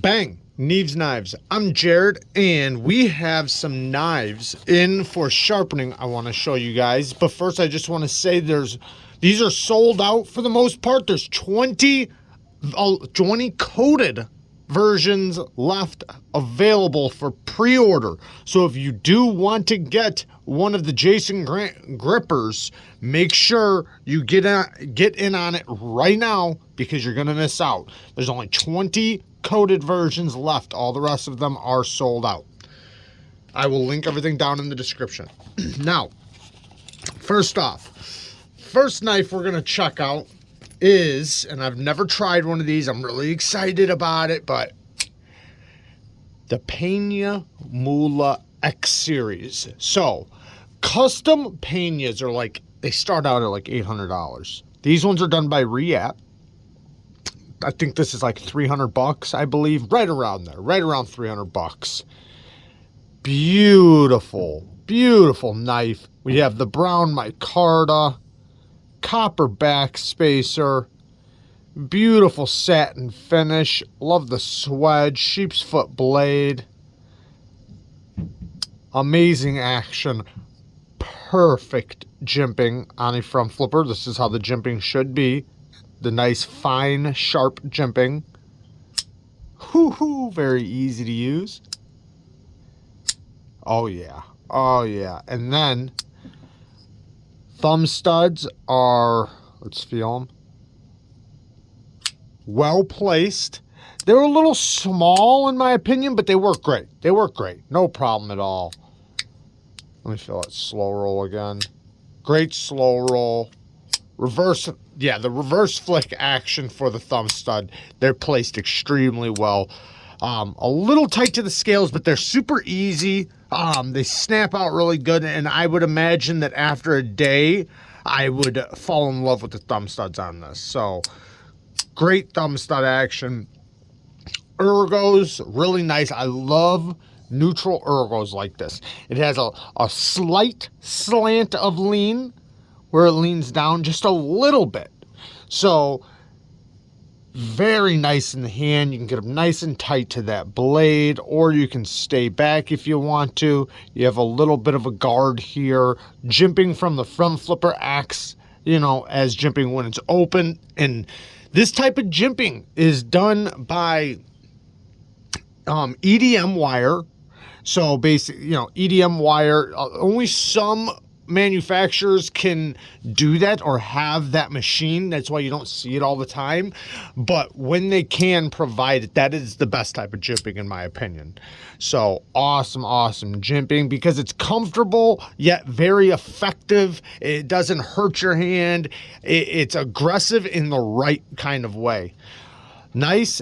Bang! Neeves Knives. I'm Jared, and we have some knives in for sharpening I want to show you guys. But first, I just want to say these are sold out for the most part. There's 20 coated versions left available for pre-order. So if you do want to get one of the Jason Grant grippers, make sure you get in on it right now, because you're gonna miss out. There's only 20 coated versions left. All the rest of them are sold out. I will link everything down in the description. Now, first off, first knife we're gonna check out is, and I've never tried one of these, I'm really excited about it, but the Peña Mula X series. So custom Peñas are like, they start out at like $800. These ones are done by Reap. I think this is like 300 bucks, I believe, right around there, right around 300 bucks. Beautiful, beautiful knife. We have the brown micarta, copper back spacer, beautiful satin finish. Love the swedge, sheep's foot blade, amazing action, perfect jimping on a front flipper. This is how the jimping should be. The nice, fine, sharp jimping. Hoo-hoo, very easy to use. Oh, yeah. Oh, yeah. And then, thumb studs are, let's feel them, well placed. They're a little small, in my opinion, but they work great. They work great. No problem at all. Let me feel that slow roll again. Great slow roll. Reverse, yeah, the reverse flick action for the thumb stud. They're placed extremely well. A little tight to the scales, but they're super easy. They snap out really good, and I would imagine that after a day, I would fall in love with the thumb studs on this. So, great thumb stud action. Ergos, really nice. I love neutral ergos like this. It has a slight slant of lean, where it leans down just a little bit. So, very nice in the hand. You can get them nice and tight to that blade, or you can stay back if you want to. You have a little bit of a guard here. Jimping from the front flipper acts, you know, as jimping when it's open. And this type of jimping is done by EDM wire. So basically, you know, EDM wire, only some manufacturers can do that or have that machine. That's why you don't see it all the time. But when they can provide it, that is the best type of jimping, in my opinion. So awesome, awesome jimping, because it's comfortable yet very effective. It doesn't hurt your hand. It's aggressive in the right kind of way. Nice,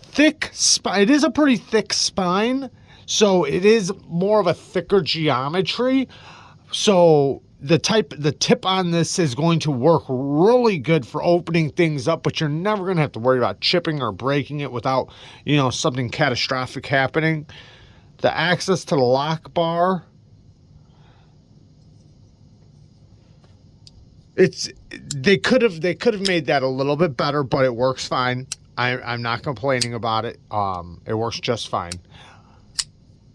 thick spine. It is a pretty thick spine, so it is more of a thicker geometry. So the tip on this is going to work really good for opening things up, but you're never going to have to worry about chipping or breaking it without, you know, something catastrophic happening. The access to the lock bar, they could have made that a little bit better, but it works fine. I'm not complaining about it. It works just fine.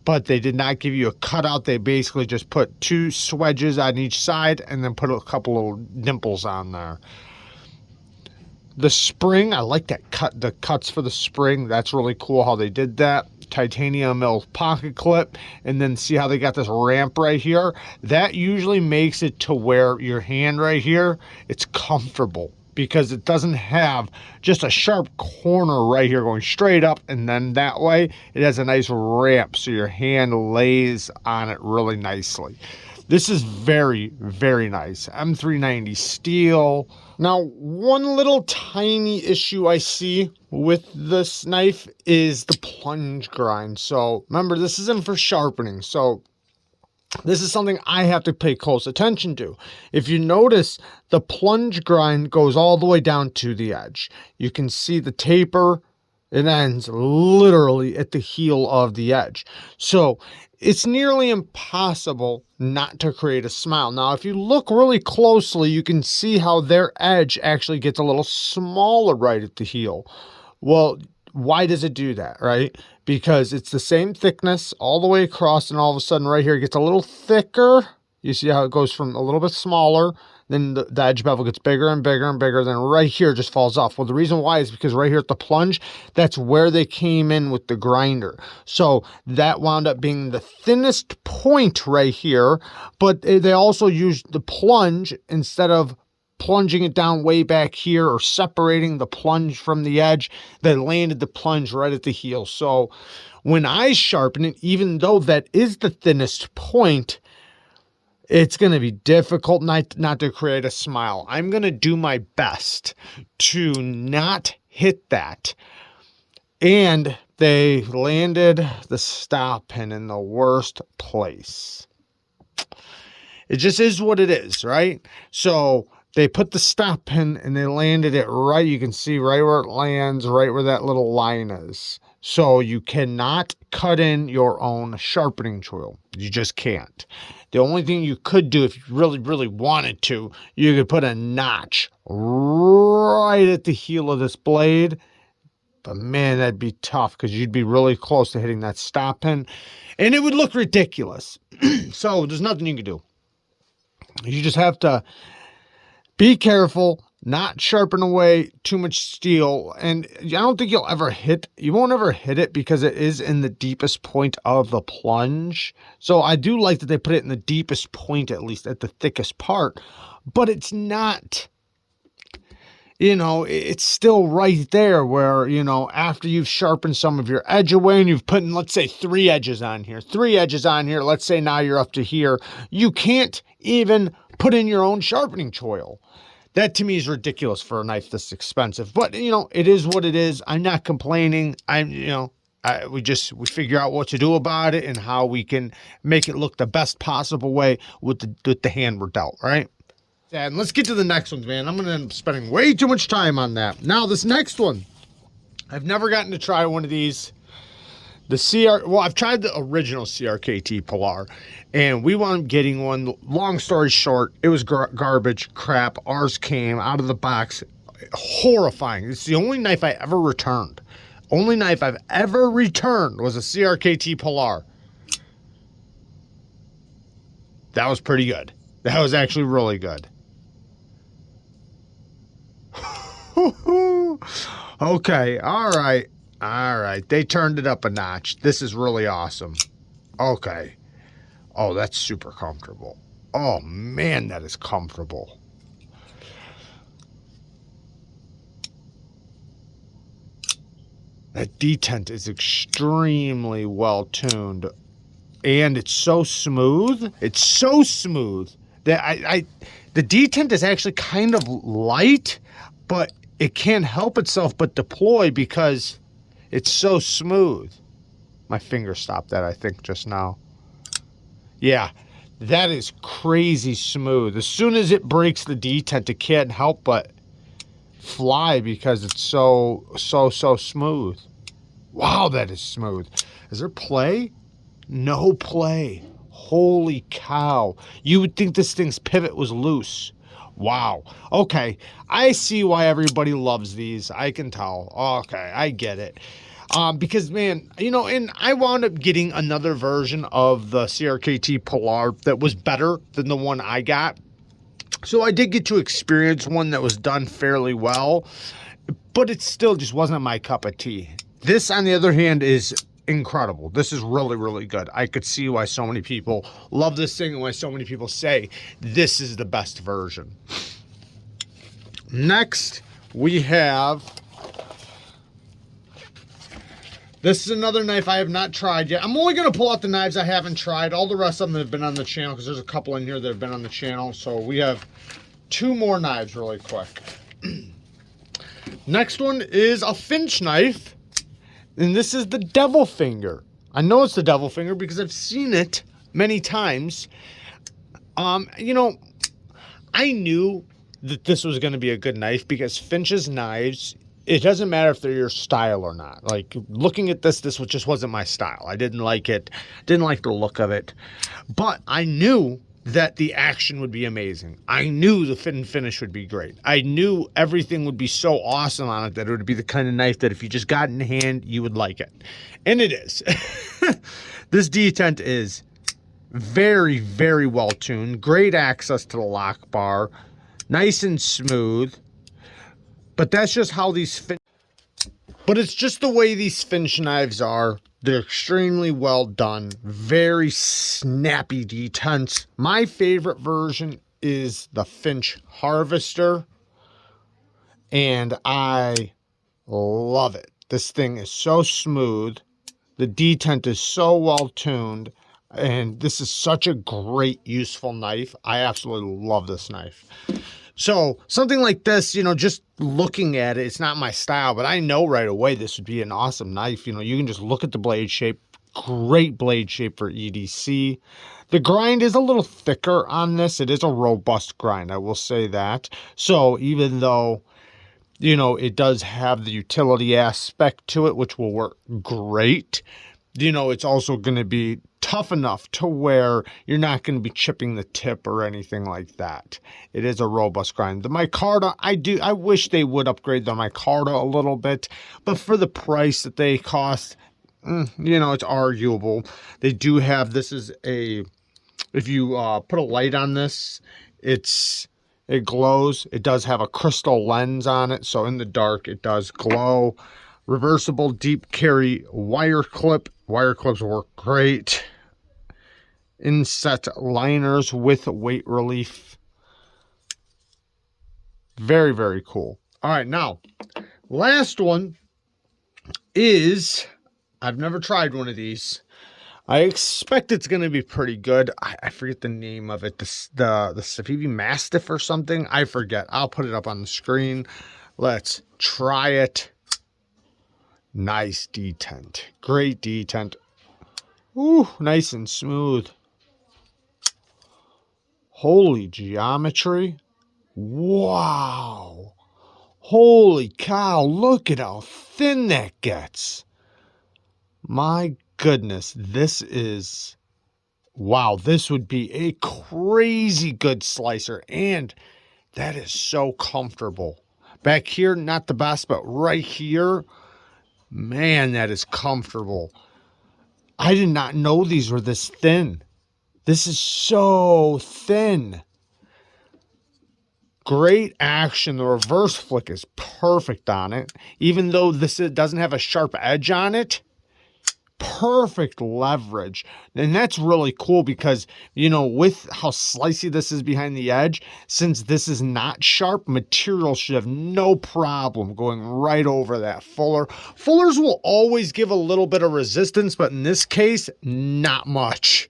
But they did not give you a cutout. They basically just put two swedges on each side and then put a couple little dimples on there. The spring, I like that cut. The cuts for the spring, that's really cool how they did that. Titanium mill pocket clip, and then see how they got this ramp right here. That usually makes it to where your hand right here, it's comfortable, because it doesn't have just a sharp corner right here going straight up, and then that way it has a nice ramp so your hand lays on it really nicely. This is very, very nice. M390 steel. Now, one little tiny issue I see with this knife is the plunge grind. So remember, this isn't for sharpening, so this is something I have to pay close attention to. If you notice, the plunge grind goes all the way down to the edge. You can see the taper. It ends literally at the heel of the edge. So it's nearly impossible not to create a smile. Now, if you look really closely, you can see how their edge actually gets a little smaller right at the heel. Well, why does it do that, right? Because it's the same thickness all the way across, and all of a sudden right here it gets a little thicker. You see how it goes from a little bit smaller, then the edge bevel gets bigger and bigger and bigger, then right here just falls off. Well, the reason why is because right here at the plunge, that's where they came in with the grinder. So that wound up being the thinnest point right here, but they also used the plunge instead of plunging it down way back here or separating the plunge from the edge. They landed the plunge right at the heel. So when I sharpen it, even though that is the thinnest point, it's going to be difficult not to create a smile. I'm going to do my best to not hit that. And they landed the stop pin in the worst place. It just is what it is, right? So they put the stop pin and they landed it right. You can see right where it lands, right where that little line is. So you cannot cut in your own sharpening tool. You just can't. The only thing you could do if you really, really wanted to, you could put a notch right at the heel of this blade. But man, that'd be tough because you'd be really close to hitting that stop pin and it would look ridiculous. So there's nothing you can do. You just have to be careful, not sharpen away too much steel. And I don't think you won't ever hit it because it is in the deepest point of the plunge. So I do like that they put it in the deepest point, at least at the thickest part, but it's not, you know, it's still right there where, you know, after you've sharpened some of your edge away and you've put in, let's say 3 edges on here, let's say now you're up to here, you can't even put in your own sharpening choil. That to me is ridiculous for a knife this expensive, but you know, it is what it is. I'm not complaining. We figure out what to do about it and how we can make it look the best possible way with the hand we're dealt, right? And let's get to the next one, man. I'm going to end up spending way too much time on that. Now, this next one, I've never gotten to try one of these. I've tried the original CRKT Polar, and we wound up getting one. Long story short, it was garbage, crap. Ours came out of the box, horrifying. It's the only knife I ever returned. Only knife I've ever returned was a CRKT Polar. That was pretty good. That was actually really good. Okay, all right. They turned it up a notch. This is really awesome. Okay. Oh, that's super comfortable. Oh, man, that is comfortable. That detent is extremely well tuned. And it's so smooth. It's so smooth that the detent is actually kind of light, but it can't help itself but deploy because it's so smooth. My finger stopped that, I think, just now. Yeah, that is crazy smooth. As soon as it breaks the detent, it can't help but fly because it's so smooth. Wow, that is smooth. Is there play? No play. Holy cow. You would think this thing's pivot was loose. Wow. Okay. I see why everybody loves these. I can tell. Okay. I get it. Because, man, you know, and I wound up getting another version of the CRKT Polar that was better than the one I got. So I did get to experience one that was done fairly well, but it still just wasn't my cup of tea. This, on the other hand, is incredible. This is really, really good. I could see why so many people love this thing and why so many people say this is the best version. Next, we have... This is another knife I have not tried yet. I'm only going to pull out the knives I haven't tried. All the rest of them have been on the channel because there's a couple in here that have been on the channel. So we have 2 more knives really quick. Next one is a Finch knife. And this is the Devil Finger. I know it's the Devil Finger because I've seen it many times. You know, I knew that this was going to be a good knife because Finch's knives... It doesn't matter if they're your style or not. Like, looking at this just wasn't my style. I didn't like it. Didn't like the look of it. But I knew that the action would be amazing. I knew the fit and finish would be great. I knew everything would be so awesome on it that it would be the kind of knife that if you just got in hand, you would like it. And it is. This detent is very, very well tuned. Great access to the lock bar. Nice and smooth. But that's just how these but it's just the way these Finch knives are. They're extremely well done. Very snappy detents. My favorite version is the Finch Harvester. And I love it. This thing is so smooth. The detent is so well tuned. And this is such a great, useful knife. I absolutely love this knife. So something like this, you know, just looking at it, it's not my style, but I know right away this would be an awesome knife. You know, you can just look at the blade shape. Great blade shape for EDC. The grind is a little thicker on this. It is a robust grind, I will say that. So even though, you know, it does have the utility aspect to it, which will work great, you know, it's also going to be tough enough to where you're not going to be chipping the tip or anything like that. It is a robust grind. The micarta, I wish they would upgrade the micarta a little bit, but for the price that they cost, you know, it's arguable. They do have, this is a, if you put a light on this, it glows. It does have a crystal lens on it, so in the dark it does glow. Reversible deep carry wire clip. Wire clips work great. Inset liners with weight relief. Very, very cool. All right, now, last one is, I've never tried one of these. I expect it's going to be pretty good. I forget the name of it. The CIVIVI Mastiff or something. I forget. I'll put it up on the screen. Let's try it. Nice detent. Great detent. Ooh, nice and smooth. Holy geometry. Wow. Holy cow, look at how thin that gets. My goodness, this is, wow, this would be a crazy good slicer, and that is so comfortable. Back here, not the best, but right here, man, that is comfortable. I did not know these were this thin. This is so thin. Great action. The reverse flick is perfect on it. Even though this doesn't have a sharp edge on it, perfect leverage. And that's really cool because, you know, with how slicey this is behind the edge, since this is not sharp, material should have no problem going right over that fuller. Fullers will always give a little bit of resistance, but in this case, not much.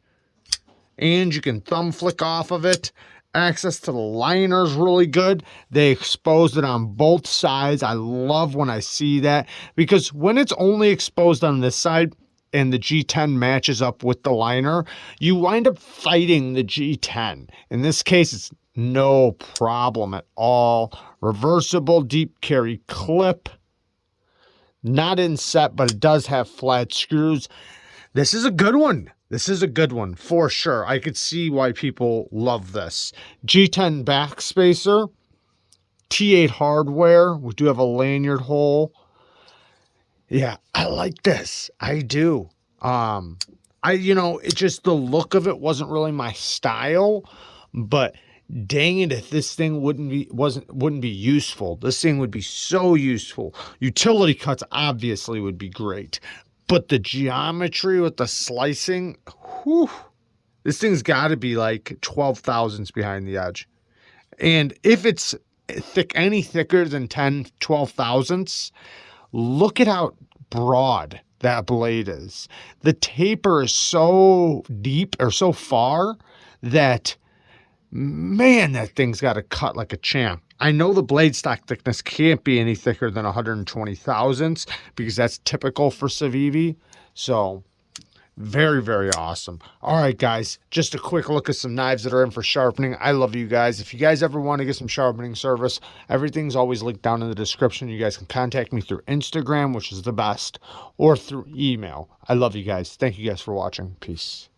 And you can thumb flick off of it. Access to the liner is really good. They exposed it on both sides. I love when I see that, because when it's only exposed on this side and the G10 matches up with the liner, you wind up fighting the G10. In this case, it's no problem at all. Reversible deep carry clip. Not inset, but it does have flat screws. This is a good one. This is a good one for sure. I could see why people love this. G10 backspacer. T8 hardware. We do have a lanyard hole. Yeah, I like this. I do. You know, it just, the look of it wasn't really my style, but dang it, if this thing wouldn't be useful. This thing would be so useful. Utility cuts obviously would be great, but the geometry with the slicing, whew, this thing's got to be like 12 thousandths behind the edge. And if it's thick, any thicker than 10, 12 thousandths, look at how broad that blade is. The taper is so deep or so far that, man, that thing's got to cut like a champ. I know the blade stock thickness can't be any thicker than 120 thousandths because that's typical for CIVIVI. So very, very awesome. All right, guys, just a quick look at some knives that are in for sharpening. I love you guys. If you guys ever want to get some sharpening service, everything's always linked down in the description. You guys can contact me through Instagram, which is the best, or through email. I love you guys. Thank you guys for watching. Peace.